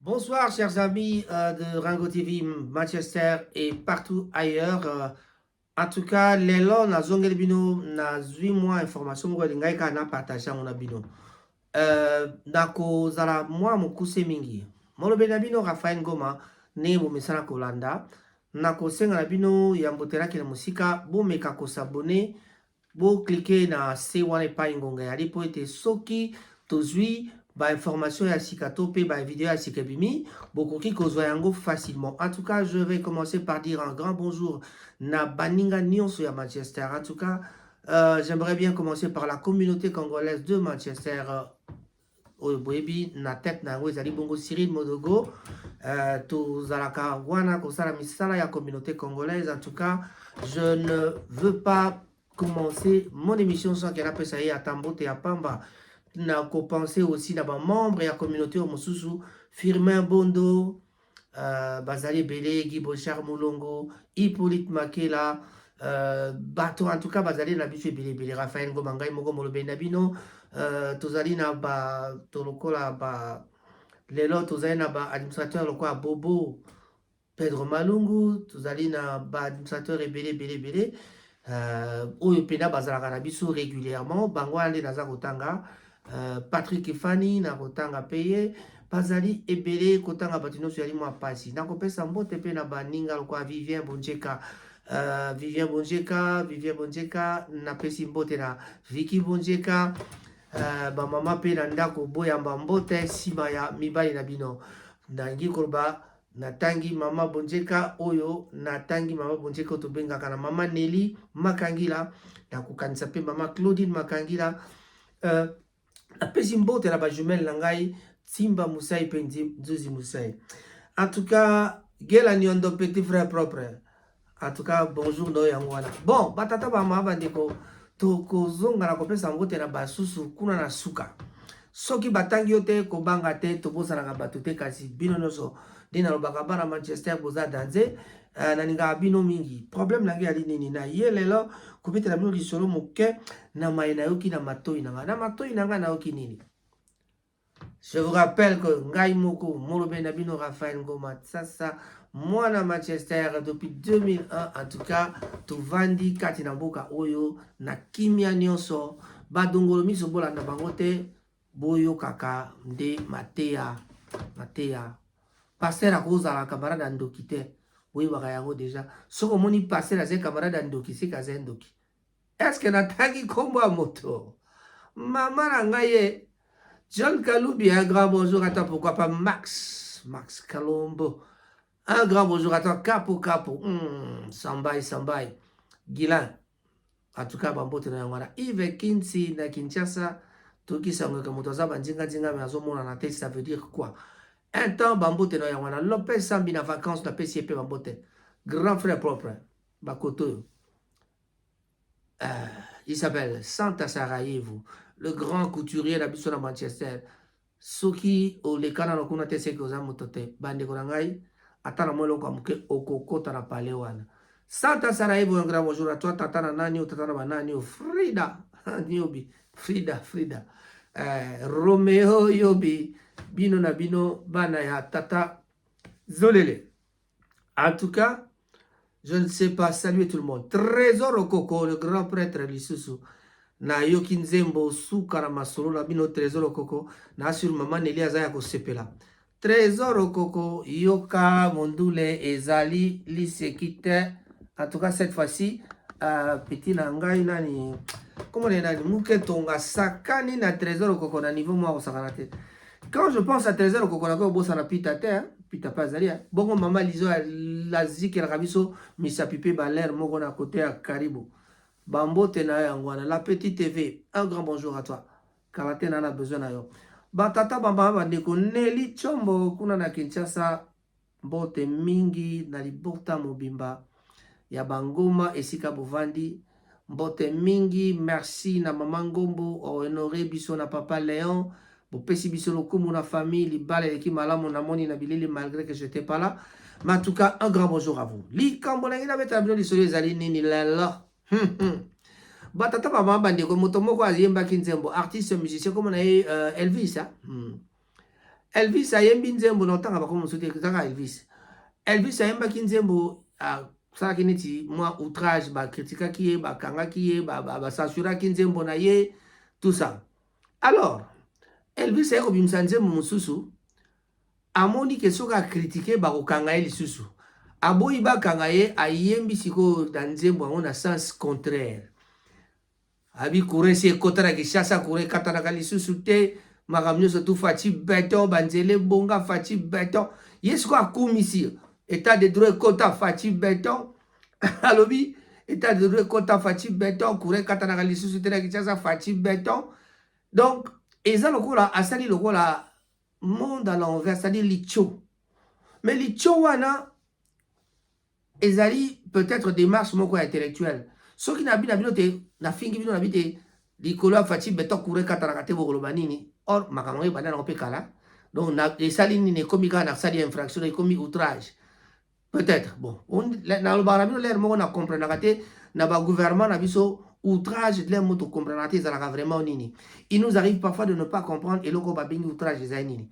Bonsoir, chers amis de Rango TV, Manchester et partout ailleurs. En tout cas, les lots, na zongeli bino, na zui moi information ngo lingai ka na partager mon bino. Nako zala moi mukuse mingi. Molobe na bino Raphaël Ngoma ne bo mesana kolanda. Nako senga na bino ya mbotera ki na musika, bo meka ko s'abonner, bo cliquer na C1 epai ngonga ya lipo ete soki tozui ba information ya sikato pe ba vidéo ya sikabimi bokoki kozwa yango facilement. En tout cas, je vais commencer par dire un grand bonjour na baninga nyonso ya Manchester. En tout cas, j'aimerais bien commencer par la communauté congolaise de Manchester. Boyebi na tête na yango ezali bongo Cyril Modogo, tozalaka wana kosala misala ya communauté congolaise. En tout cas, je ne veux pas commencer mon émission sans qu'elle appelle ça y a Tambote ya Pamba. Na ko penser aussi na ba membre ya communauté o mosusu Firmin Bondo, bazali Belé, Guy Bochar Moulongo, Hippolyte Makela, bato en tout cas bazali na biso ebele Raphaël Ngomangai moko molobe na bino, tozali na ba tolokola ba lelo tozali na ba administrateur lokola Bobo Pedro Malungu, tozali na ba administrateur ebele oyo pena bazalaka na biso régulièrement bango ande naza kotanga. Patrick Fani na kotanga peye bazali ebele kotanga bato nyonso yali mwa pasi nakopesa mbote mpe na baninga lokwa Vivien Bonjeka, Vivien Bonjeka napesi mbote na Vicky Bonjeka, bamama mpe na ndako boyamba mbote nsima ya mibali na bino nangi koloba natangi mama Bonjeka oyo natangi mama Bonjeka tobengaka na mama Nelly Makangila, nakokanisa mpe mama Claudine Makangila, apesi mbote na bajumele na ngai Simba Musai mpe Nzuzi Musai. En tout cas, Gela Nyondo, petit frère propre. En tout cas, bonjour no yango wana. Bon, batata ba mama bandeko tokozonga na kopesa mbote na basusu kuna na suka. Soki batangi yo te kobanga te tobosanaka bato te kasi bino nyonso nde nalobaka bana Manchester boza danze, naninga bino mingi. Problème nange ali nini na ye lelo kobetela bino lisolo moke na maye nayoki na matoi nanga. Na matoi nanga nayoki nini? Je vous rappelle que ngai moko molobe na bino Raphaël Ngoma Tsasa mwana Manchester depuis 2001. En tout cas, tovandi kati na mboka oyo na kimia nyonso badongolo miso bolanda bango te boyo kaka nde mateya passer akozala camarade ya ndoki te boyebaka yango deja. Soko moni passer aza camarade ya ndoki seka aza ndoki, eske natangi kombo ya moto mama na ngai ye John Kaloubi, un grand bonjour à toi, pourquoi pas Max Kalombo, un grand bonjour à toi, Capo, Sambai, Guilain, en tout cas, Bambote na yangwana, Yves Kinsi na Kinshasa, Toki Sangoka Motoza, Bandinga, mais Azomona na tête, ça veut dire quoi? Un temps, Bambote na yangwana, Lopez Sambi na vacances, na PCP Bambote, grand frère propre, Bakoto, il s'appelle Santa Sarajevo, le grand couturier d'Abisson à Manchester. Soki o le kana no kuna tese ko za motote bande ko ngai atana mo longa muke okokota na pale wana. Santa Sarajevo, un grand bonjour à toi, tatana nani o tatana banani o Frida Nyobi Frida Romeo Yobi bino na bino bana ya tata Zolele. En tout cas, je ne sais pas, saluer tout le monde. Trésor Okoko, le grand prêtre Lisusu. Na yoki nzembo suka na masolo na bino Trésor Okoko. Na sur mama Nelly aza ya kosepela. Trésor Okoko, yoka mondule ezali lisekite. En tout cas, cette fois-ci, petit na ngai nani. Comment on est nani? Mouke tonga sakani na Trésor Okoko na niveau moi osakanate. Quand je pense à Trésor Okoko na ko bossa na pita te, pita pas zali. Bongo mama lizo la ziki la kabiso misapipe baler moko na côté à Caribou. Bambote na yangwana, la petite TV, un grand bonjour à toi. Karate nana besoin na yo. Batata bamba bandeko Nelly Chombo kuna na Kinshasa, mbote mingi na libota mobimba ya bangoma esika bovandi, mbote mingi, merci na mama Ngombo o honoré biso na papa Léon, bopesi biso lokumu na famille libale leki malamu na moni na bilili malgré que j'étais pas là. Mais en tout cas, un grand bonjour à vous. Li kambola ngina beta bino lisolo ezali nini lelo. Batata mama bandeko moto moko aziyembaki nzembo artiste musicien comme na Elvis Elvis ayembi nzembo na otanga bako mosuti kaka Elvis. Elvis ayembaki nzembo salaki neti mwa outrage bakritikaki ye bakangaki ye bacensuraki nzembo na ye tout ça. Alors Elvis aye kobimisa nzembo mosusu amoni ke soki akritike bakokanga ye lisusu aboyi bakanga ye ayembi sikoyo na nzembo yango na sens contraire abi kure si ekotana Kinshasa kure katanaka lisusu te makambo nyonso tu faci beton banzele bonga faci beton ye sikoyo akumisi état de droit ekota faci beton alobi état de droit ekota faci beton kure katanaka lisusu te na Kinshasa faci beton. Donc eza lokola asali lokola monde à l'envers, c'est-à-dire licho. Mais licho wana ezali peut-être démarche moko intellectuelle. Ce qui n'a bino te na fingi bino na bite likolo afati beton kure katanaka te bokoloba nini. Or makambo e bana na opekala. Donc na esali nini komi ka na sali infraction et komi outrage. Peut-être bon, on na lo bana bino l'air moko na comprendre te na ba gouvernement na biso outrage de l'air moto comprendre te zalaka vraiment nini. Il nous arrive parfois de ne pas comprendre et loko ba bingi outrage ezali nini.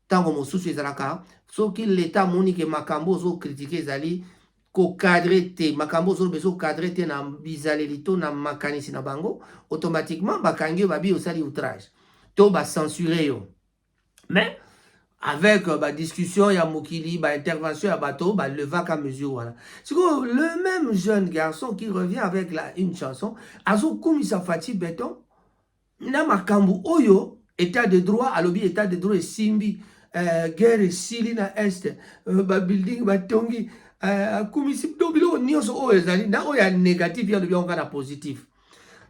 Tango mosusu ezalaka soki l'état moni ke makambo zo critiquer ezali ko cadrer te makambo zo beso cadrer te na bizaleli to na makanisi na bango automatiquement bakangi babi osali outrage to ba censurer yo. Mais avec discussion ya mokili intervention ya bato levaka mesure voilà. C'est que le même jeune garçon qui revient avec une chanson azo komisa fati beton na makambo oyo état de droit alobi état de droit simbi guerre sili na est building batongi komisi do bilo nyonso oyo ezali na oyo négatif ya lobi onga na positif.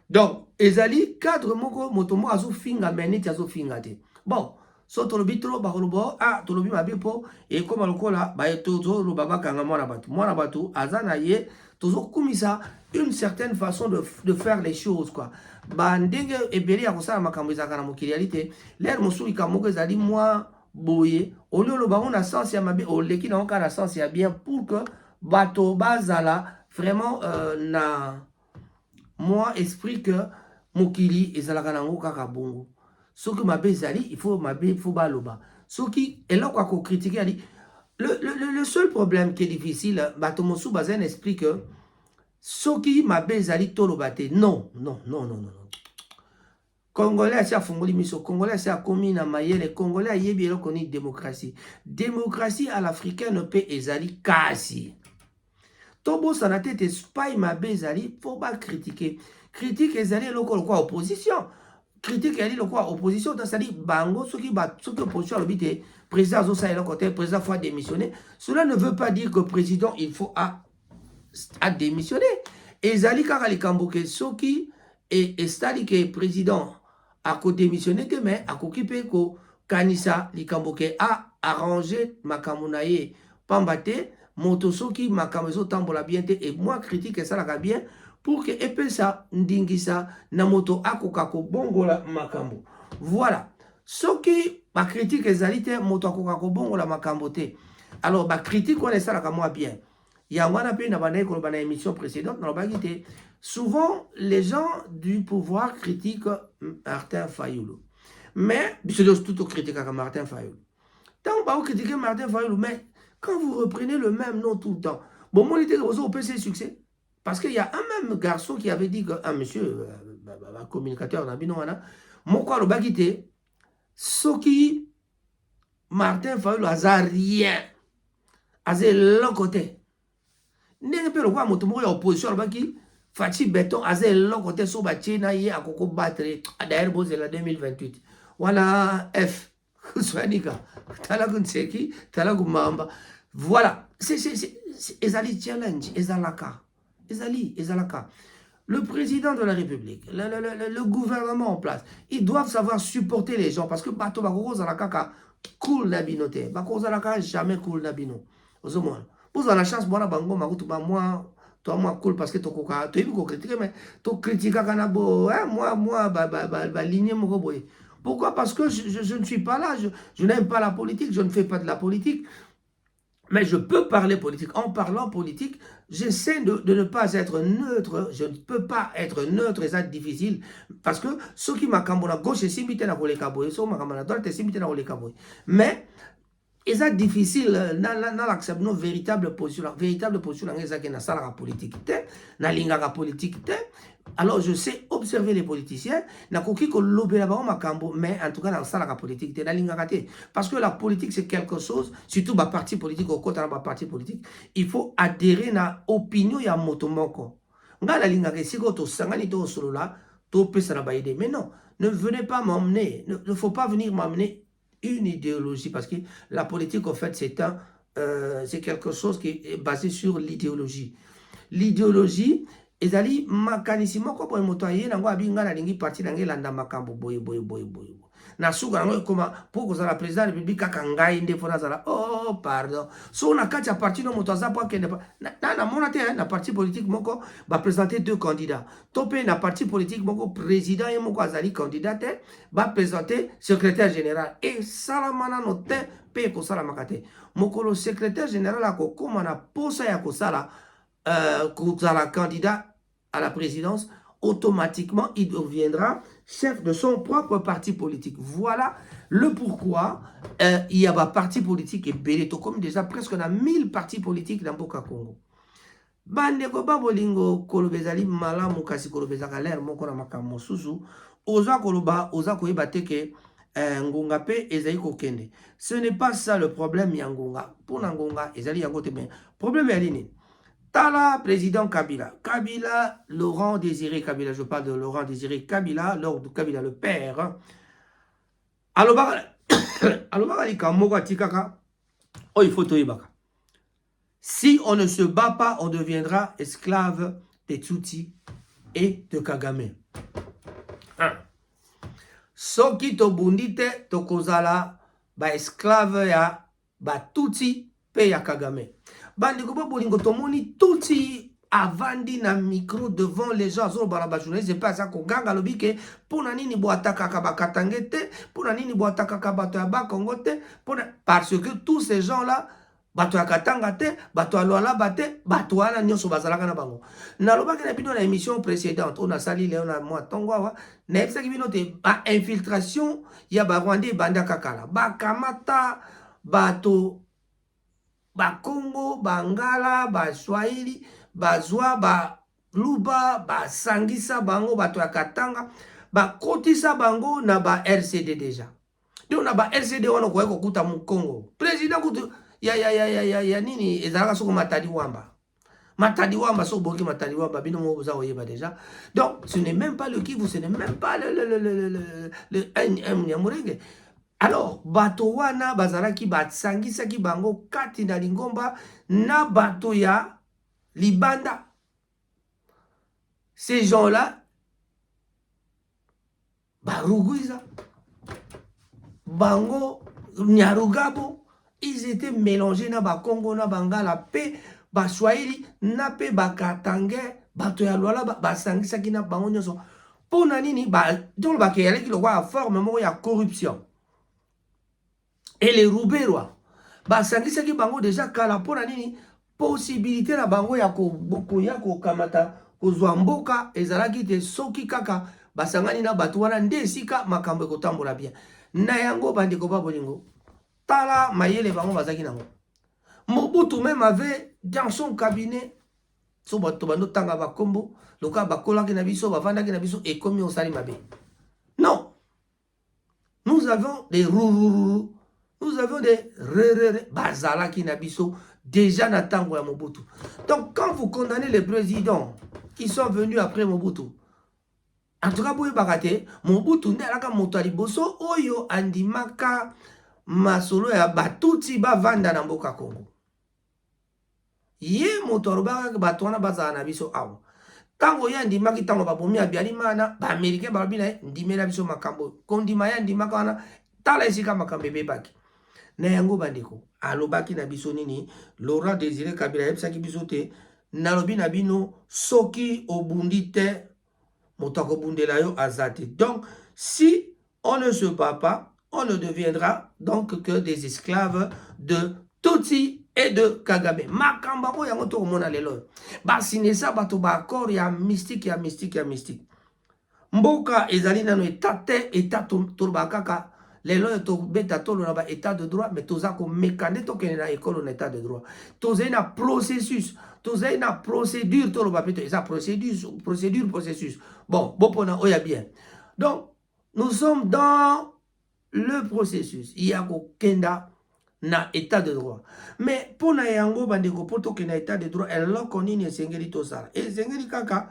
Donc ezali cadre moko motomo azo finga meniti azo finga te. Bon so tolobi trop bakolobo tolobi mabe po et comme lokola tozo lo baba kanga mwana batu azana ye tozo kumisa une certaine façon de faire les choses quoi. Ndenge ebeli ya kosala makambo ezaka na mokili réalité l'air mosuki kamoko ezali moi boye olio lo bango na sens ya mabe oleki na onka na sens ya bien pour que bato bazala vraiment na moi esprit que mokili ezalaka nango kaka bongo. Ce qui m'a bezali, il faut baloba. Ce qui est là quoi qu'on critique, le seul problème qui est difficile, Batomosu Bazen explique que ce qui m'a bezali tolobate, non. Congolais c'est à fongoli miso, Congolais c'est à commis na mayele, Congolais a yebi koni démocratie. Démocratie à l'africaine peut ezali kasi. Tobo sanate spy m'a bezali, faut pas critiquer. Critique ezali loko quoi opposition. Critique elle dit le quoi opposition dans c'est-à-dire bango ceux qui opposition à l'obité président Zosa et le côté président faut démissionner. Cela ne veut pas dire que président il faut à démissionner. Et Zali Karali Kamboke ceux qui et c'est-à-dire que président a démissionné demain a occupé ko Kanisa li Kamboke a arrangé makamunaye pambate motosoki makamezo tambola bien et moi critique ça la bien pour que epesa ndingisa na moto akoka ko bongola makambo. Voilà. Ce qui ba critique ezalite moto akoka ko bongola makambo te. Alors ba critique on est ça la moi bien. Ya wana pe na bana ko bana émission précédente na ba gité. Souvent les gens du pouvoir critiquent Martin Fayulu. Mais c'est tout critique à Martin Fayulu. Tant ba critiquer Martin Fayulu mais quand vous reprenez le même nom tout le temps. Bon mon était au PC succès. Parce qu'il y a un même garçon qui avait dit que monsieur, communicateur, mon quoi le bagité, ce qui Martin Fayulu a rien, a l'autre côté. N'est pas le quoi, mon tomo opposition, le baki, Fati Béton, a l'autre côté, so bâti, na yé, à coco battre, d'ailleurs, c'est la 2028. Voilà, F, Swanika, Talagun Seki, Talagun Mamba. Voilà, c'est Ezali Challenge, Ezalaka. Ezalaka. Le président de la République, le gouvernement en place, ils doivent savoir supporter les gens parce que Bato Bakoro Zalaka cool nabinote. Bakoro Zalaka jamais cool nabino. Vous avez la chance, moi, Bango, moi, toi, cool parce que tu as critiqué, mais tu critiques moi, ligne mon boy. Pourquoi? Parce que je ne suis pas là, je n'aime pas la politique, je ne fais pas de la politique. Mais je peux parler politique. En parlant politique, j'essaie de ne pas être neutre. Je ne peux pas être neutre et ça difficile. Parce que ceux qui m'accambent à gauche, c'est simité na koleka boy. Ceux qui m'accambent à droite, c'est simité na koleka boy. Mais, c'est difficile dans l'accepter nos véritables positions. La véritable position, c'est que dans la politique, dans la politique. Alors, je sais observer les politiciens, mais en tout cas, dans la politique, parce que la politique, c'est quelque chose, surtout les partis politiques, au côté de parti politique, il faut adhérer à l'opinion de motomoko. Mais non, ne venez pas m'emmener, ne faut pas venir m'emmener une idéologie, parce que la politique, en fait, c'est quelque chose qui est basé sur l'idéologie. L'idéologie, ezali makanisi moko boye moto aye nango abinga na lingi parti nange landa makambo boye na suka nango koma pour kozala président de la République kaka ngai nde fona zala oh pardon so na kati ya parti no moto aza po akende na mona te na parti politique moko ba présenter deux candidats topé na parti politique moko président ye moko azali candidat te ba présenter secrétaire général et salamana no te pe ko sala makate mokolo secrétaire général akokoma na posa ya kosala kozala candidat à la présidence, automatiquement, il deviendra chef de son propre parti politique. Voilà le pourquoi il y a un parti politique et Beleto, comme déjà presque on a 1000 partis politiques dans Boka Congo. Bandeko babolingo kolobezali malamu kasi kolobezaka l'air moko na makambo susu oza koloba oza koyeba te ke ngonga pe ezali kokende. Ce n'est pas ça le problème ya ngonga. Pour na ngonga ezali yango te mais problème ya lini. Tala, président Kabila. Kabila, Laurent Désiré Kabila. Je parle de Laurent Désiré Kabila, Lord Kabila, le père. Alors, il faut tout. Si on ne se bat pas, on deviendra esclave des Tutsi et de Kagame. Soki to bundite to kozala ba esclave ya ba Tutsi pe ya Kagame. Bandeko bolingo tomoni Tutsi avandi na micro devant les gens zo bala ba journaliste pas ça ko ganga lobi ke pona nini bo ataka ka bakatangete pona nini bo ataka ka bato ya ba Congo te parce que tous ces gens là bato ya katanga te bato ya loala bate bato wana nyonso bazalaka na bango na lobaki na bino na émission précédente on a sali leo na moi tongo wa na ebisaki bino te ba infiltration ya ba Rwandais banda kakala ba kamata bato ba Congo, ba Ngala, ba Swahili, ba Zwa, ba Luba, ba Sangisa, bango, ba Katanga, ba Kotisa bango na ba RCD déjà. Donc na ba RCD wana kwa kuta mu Congo. Président kutu ya nini ezalaka soko Matadi Wamba. Matadi Wamba so boki Matadi Wamba bino mo boza oyeba déjà. Donc ce n'est même pas le Kivu, ce n'est même pas le Nyamurenge. Alors, bato wana bazalaki batsangisaki bango kati na lingomba na bato ya libanda. Ces gens-là, Baruguiza, Bango, Nyarugabo, ils étaient mélangés na Bakongo na Bangala pe Baswahili na pe Bakatangé, bato ya Luala basangisaki na bango nyonso. Pona nini donc bakeyalaki lokwa forme moko ya corruption. Et les Rouberois, basangisaki bango déjà kala pona nini possibilité na bango ya ko kamata kozwa mboka ezalaki te soki kaka basangani na bato wana nde esika makambo ekotambola bien. Na yango bandeko babolingo tala mayele bango bazaki nango. Mobutu même avait dans son cabinet so bato bando tanga bakombo loka bakolaki na biso bavandaki na biso ekomi osali mabe. Non. Nous avons des rourourou. Nous avons des bazalaki na biso déjà na tango ya Mobutu. Donc quand vous condamnez les présidents qui sont venus après Mobutu, en tout cas boye bakate Mobutu nde alaka moto ya liboso oyo andimaka masolo ya Batutsi bavanda na mboka Congo. Ye moto alobaka bato wana bazala na biso awa. Tango ya ndimaki tango babomi Habyarimana ba Américain balobi na ndimela biso makambo. Kondima ya ndimaka wana tala esika makambo ebebaki. Na yango bandeko alobaki na biso nini Laurent Désiré Kabila yebisaki biso te nalobi na bino soki obundi te moto akobundela yo azate. Donc si on ne se bat pas, on ne deviendra donc que des esclaves de Tutsi et de Kagame. Makamba ko yango to mona lelo. Ba sinesa bato ba accord ya mystique ya mystique ya mystique. Mboka ezali nano état te état turba kaka lelo to beta tolo na ba état de droit mais toza ko mekande to kene na école na état de droit. Toza na processus, toza na procédure to lo ba peto eza processus. Bon, bopona oya bien. Donc nous sommes dans le processus. Il y a kenda na état de droit. Mais pour na yango bandeko poto kena état de droit eloko nini esengeli to sala. Esengeli kaka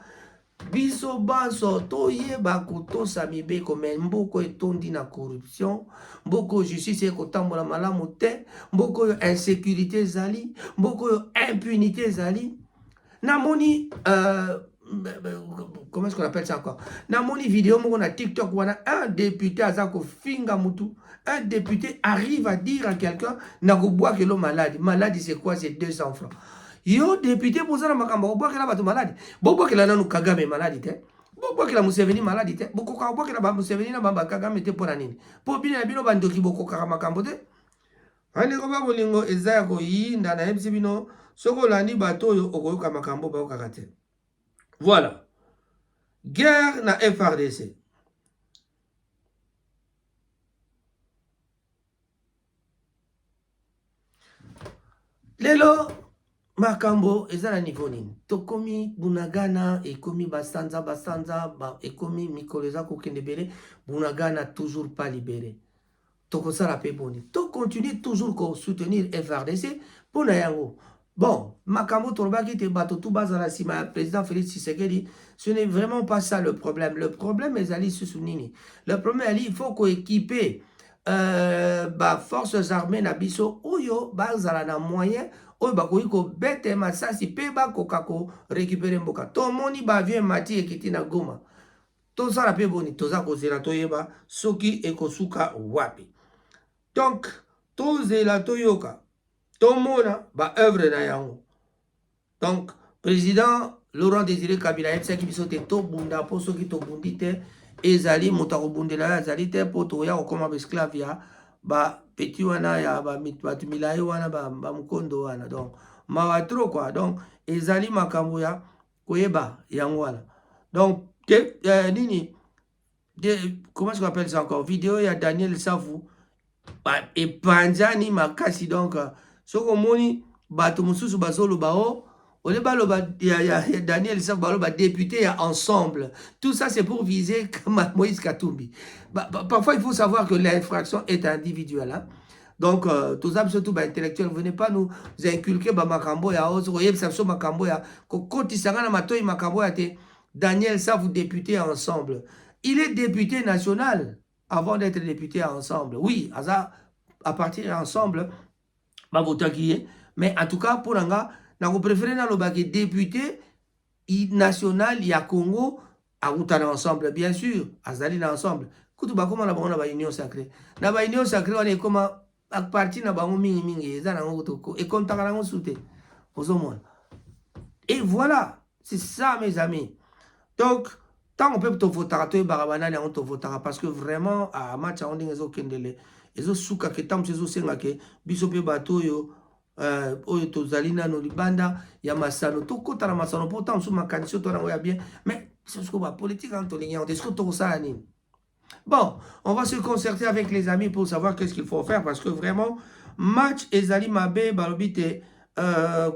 biso baso toyeba kotosa mibeko me mboko etondi na corruption, mboko justice ekotambola malamu te, mboko yo insécurité ezali, mboko yo impunité ezali. Namoni comment est-ce qu'on appelle ça encore? Namoni vidéo moko na TikTok wana un député azako finga mutu. Un député arrive à dire à quelqu'un na koboa kelo malade. Malade c'est quoi? C'est 200 francs. Yo député pour ça na makambo koboa kela bato malade. Boboa kela nanu Kagame malade te. Boboa kela Museveni malade te. Boko ka boboa kela ba Museveni na bamba Kagame te pona nini? Po bina bino bandoki boko ka makambo te. Ane ko ba bolingo ezaya ko yinda na yebisi bino soko landi bato yo okoyoka makambo ba okaka te. Voilà. Guerre na FRDC. Lelo makambo ezala niveau nini. Tokomi bunagana ekomi basanza ekomi mikolo eza kokende bele bunagana toujours pas libéré. Tokosala pe boni. To continue toujours ko soutenir FRDC pona yango. Bon, makambo tolobaki te bato tout bazala sima président Félix Tshisekedi, ce n'est vraiment pas ça le problème. Le problème ezali susunini. Le problème il faut ko équiper forces armées na biso oyo bazala na moyen oyo bakoki kobete masasi pe bakoka ko récupérer mboka. Tomoni ba avion mati ekiti na Goma. Tosala pe boni toza kozela toyeba soki ekosuka wapi. Donc tozela toyoka tomona ba œuvre na yango. Donc président Laurent Désiré Kabila yebisaki biso te tobunda po soki tobundi te ezali moto akobundela azali te po toya kokoma esclave ya ba petit wana ya ba milai wana ba mukondo wana. Donc mawa trop quoi. Donc ezali makambo ya koyeba yango wana. Donc nini comment est-ce qu'on appelle ça encore? Vidéo ya Daniel Savou et panzani makasi. Donc soko moni bato mususu bazolo bao ole baloba ya Daniel Savou baloba député ya ensemble. Tout ça c'est pour viser comme Moïse Katumbi. Parfois il faut savoir que l'infraction est individuelle. Hein? Donc tous ça surtout intellectuels, venez pas nous inculquer ba makambo ya ozo yeb sapso makambo ya kokoti sangana matoi makambo ya te. Daniel Savou député à ensemble. Il est député national avant d'être député à ensemble. Oui, à partir ensemble ba voter qui est, mais en tout cas pour nga na ko préférer na lobaki député national ya Congo à utana ensemble bien sûr, azali na ensemble. Kutu ba koma na ba na union sacrée. Na ba union sacrée on est comme à partir na bango mingi eza na ngotoko et kontaka na ngosute. Ozomona. Et voilà, c'est ça mes amis. Donc tant on peut te voter barabana na on te votera parce que vraiment à match on dinga zo kendele ezo suka ke tam sezo senga ke biso pe bato yo oyo tozali nano libanda ya masano to kota na masano pourtant sous ma candidature to na ya bien mais c'est ce que ba politique en tolinga on est ce que to ça nini. Bon, on va se concerter avec les amis pour savoir qu'est-ce qu'il faut faire parce que vraiment match ezali mabe balobite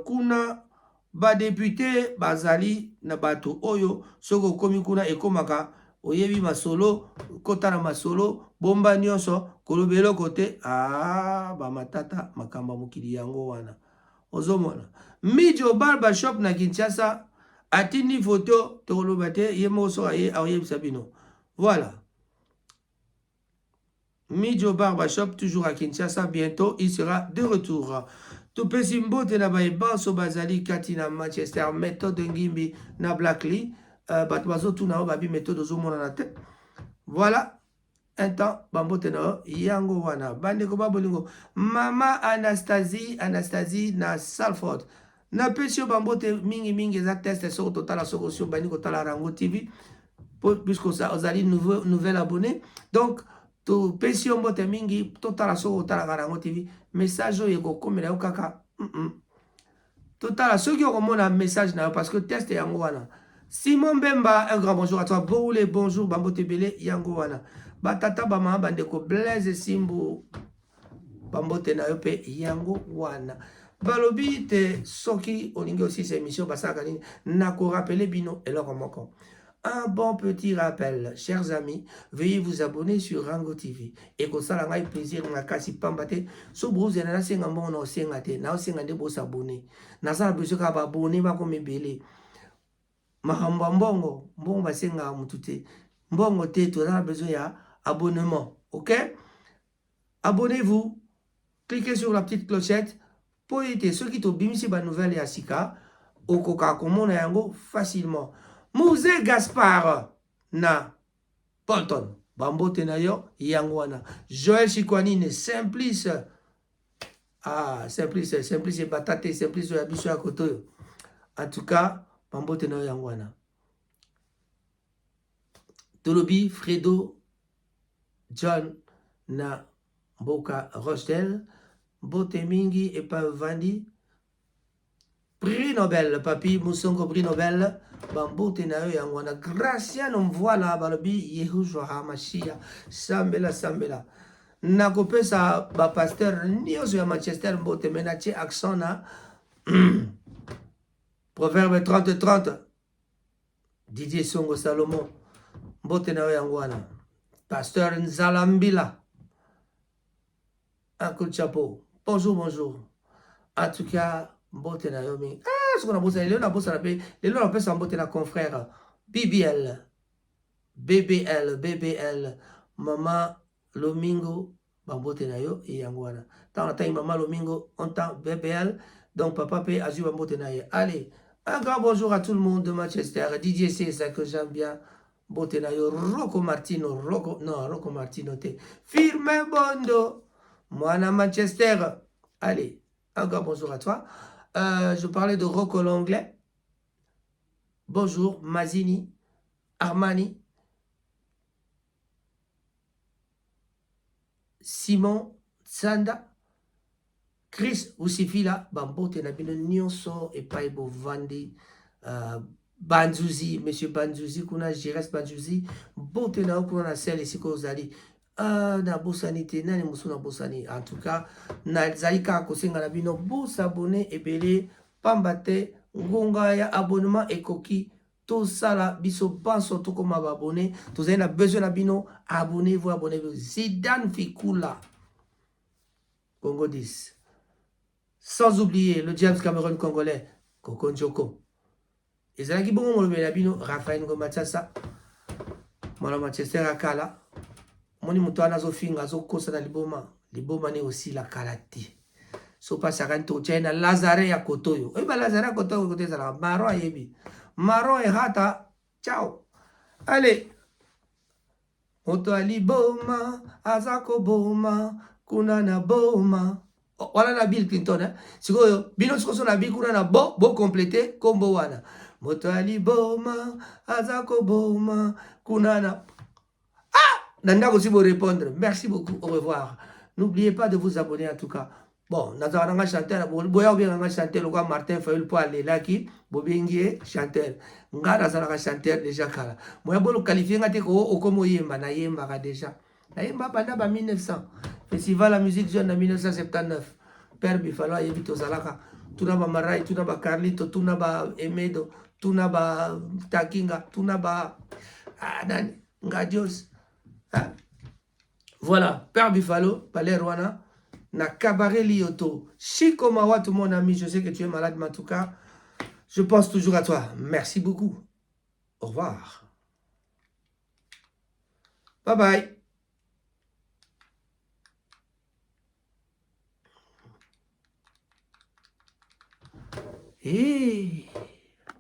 kuna ba député bazali na bato oyo soko komi kuna ekomaka oyebi masolo kota na masolo bomba nyonso kolobelo kote ba matata makamba mokili yango wana ozomona Mijo Barber Shop na Kinshasa atini photo tolobate yemoso aye ayebisa bino. Voilà. Mijo Barber Shop toujours à Kinshasa, bientôt il sera de retour. Tupesi mbote na baebanso bazali kati na Manchester méthode ngimbi na Blackley bato bazotu na babi méthode ozomona na te. Voilà un temps bambote na yango wana bandeko babolingo mama Anastasie na Salford na pesio bambote mingi za test sur total solution bani ko tala Rango TV puisque ça ozali nouvel abonné. Donc to pesi yo mbote mingi totala soko otalaka nango TV message oyo ekokomela yo kaka totala soki okomona message na yo parce que test yango wana. Simon Bemba, un grand bonjour à toi. Boule, bonjour, Bambote Bele, yango wana. Batata Bama, Bandeko, Blaise Simbo, Bambote na yo pe yango wana. Balobi te soki olingi aussi cette émission basaka nini nako rappeler bino eloko moko. Un bon petit rappel, chers amis, veuillez vous abonner sur Rango TV. Et que ça, la plaisir, na kasi pambate. So brouze na senga mo na senga te, na senga de bo s'abonner. Na sa besoin ka ba abonner ba ko mebele. Mahamba mbongo, mbongo ba senga mutu te. Mbongo te, tu as besoin ya abonnement, OK? Abonnez-vous. Cliquez sur la petite clochette. Pour être ceux qui t'ont bimisi ba nouvelle ya sika, okoka komona yango facilement. Mouzé Gaspard na Bolton. Bambote na yo yangwana. Joël Chikwanine Simplice. Ah, Simplice batate, Simplice yabiso ya koto. En tout cas, Bambote na yo yangwana. Tolobi Fredo John na Boka Rochdale. Bote mingi et pas Vandi. Prix Nobel, papi, Moussongo Prix Nobel. Bambote na yo yangwana. Graciano mvoila balobi Yehoshua HaMashiach. Sambela. Nakopesa ba pasteur nyonso ya Manchester mbote menache accent na Proverbe 30-30. Didier Songo Salomon. Mbote na yo yangwana. Pasteur Nzalambila. Un coup de chapeau. Bonjour. En tout cas, mbote na yo mi. Ah, ce qu'on a bossé, les gens appellent ça mbote na confrère. BBL, Maman Lomingo, bambote na yo et yangwana. Tant la taille Maman Lomingo, on tend BBL, donc papa paye Azu bambote na yo. Allez, un grand bonjour à tout le monde de Manchester. DJ c'est ça que j'aime bien. Mbote na yo, Rocco Martino te. Firme Bondo, moi na Manchester. Allez, un grand bonjour à toi. Je parlais de Rocco l'anglais. Bonjour, Mazini, Armani, Simon, Sanda, Chris Usifila, Bambote Nabino Nyonso, et Paibo Vandi, Banzuzi, Monsieur Banzuzi, Kuna Jires Banzuzi, Bote na Okuna Sel et Sikozali. Na bosani te nani musuna bosani en tout cas na zaika kosenga na bino bo s'abonner ebele pambate ngonga ya abonnement ekoki to sala biso banso to koma ba abonner to zena besoin na bino abonnez-vous Zidane Fikula Congo 10 sans oublier le James Cameroun congolais Koko Njoko ezalaki bongo molobe na bino Raphaël Ngoma Tsasa mwana Manchester akala moni muto anazo finga azo kosa na liboma ni aussi la kalati so pasa kanto chena Lazare ya kotoyo ba Lazare ya kotoyo kote za maro ayebi maro e hata ciao allez moto aliboma azako boma kuna na boma wala na Bill Clinton sikoyo bino sikoso na Bill kuna na bo compléter combo wana moto aliboma azako boma kuna na Nanda aussi vous répondre. Merci beaucoup. Au revoir. N'oubliez pas de vous abonner en tout cas. Bon, nous avons un chanteur. Boya bien un chanteur. Le Martin Fayul pour aller là qui. Bobingie chanteur. Ngara ça un chanteur déjà kala. Moi bon le qualifier ngate ko okomo yemba na yemba déjà. Na yemba pendant 1900. Festival la musique jeune en 1979. Père Bifalo yebi to zalaka. Tuna ba Marai, tuna ba Carlito, tuna ba Emedo, tuna ba Takinga, tuna ba nani Ngadios. Voilà, Père Bifalo, Palais Rwana, na Cabaret Lioto. Chico Mawa, tout mon ami, je sais que tu es malade, mais en tout cas, je pense toujours à toi. Merci beaucoup. Au revoir. Bye bye. Hey.